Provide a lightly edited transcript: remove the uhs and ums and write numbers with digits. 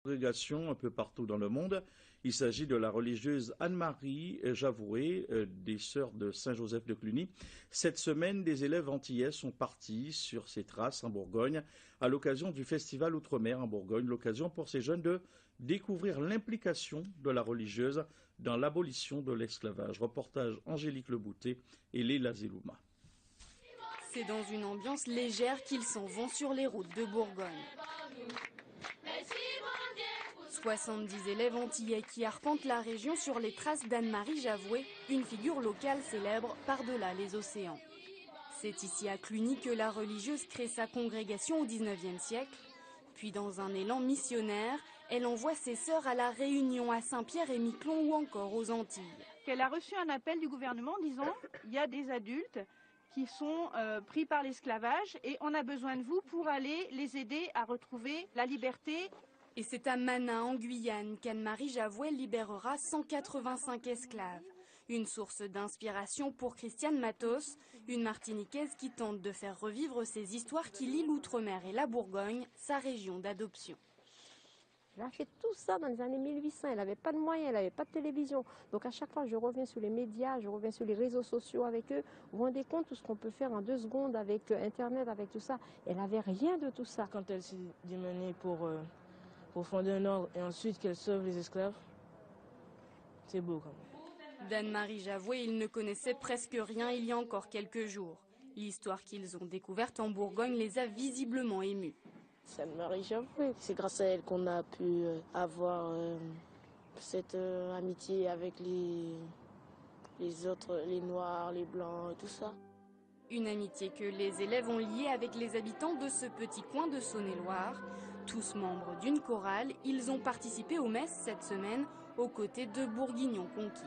Congrégation un peu partout dans le monde. Il s'agit de la religieuse Anne-Marie Javoué des Sœurs de Saint-Joseph de Cluny. Cette semaine, des élèves antillais sont partis sur ses traces en Bourgogne à l'occasion du Festival Outre-mer en Bourgogne, l'occasion pour ces jeunes de découvrir l'implication de la religieuse dans l'abolition de l'esclavage. Reportage Angélique Lebouté et Léla Zelouma. C'est dans une ambiance légère qu'ils s'en vont sur les routes de Bourgogne. 70 élèves antillais qui arpentent la région sur les traces d'Anne-Marie Javoué, une figure locale célèbre par-delà les océans. C'est ici à Cluny que la religieuse crée sa congrégation au XIXe siècle. Puis dans un élan missionnaire, elle envoie ses sœurs à La Réunion, à Saint-Pierre-et-Miquelon ou encore aux Antilles. Elle a reçu un appel du gouvernement disant il y a des adultes qui sont pris par l'esclavage et on a besoin de vous pour aller les aider à retrouver la liberté. Et c'est à Mana, en Guyane, qu'Anne-Marie Javoué libérera 185 esclaves. Une source d'inspiration pour Christiane Matos, une Martiniquaise qui tente de faire revivre ces histoires qui lient l'outre-mer et la Bourgogne, sa région d'adoption. Elle a fait tout ça dans les années 1800, elle n'avait pas de moyens, elle n'avait pas de télévision. Donc à chaque fois, je reviens sur les médias, je reviens sur les réseaux sociaux avec eux. Vous vous rendez compte tout ce qu'on peut faire en 2 secondes avec Internet, avec tout ça. Elle n'avait rien de tout ça. Quand elle s'est démenée pour fonder un ordre et ensuite qu'elle sauve les esclaves, c'est beau quand même. D'Anne-Marie Javoué, ils ne connaissaient presque rien il y a encore quelques jours. L'histoire qu'ils ont découverte en Bourgogne les a visiblement émus. C'est Anne-Marie Javoué. C'est grâce à elle qu'on a pu avoir cette amitié avec les autres, les noirs, les blancs et tout ça. Une amitié que les élèves ont liée avec les habitants de ce petit coin de Saône-et-Loire. Tous membres d'une chorale, ils ont participé aux messes cette semaine aux côtés de bourguignons conquis.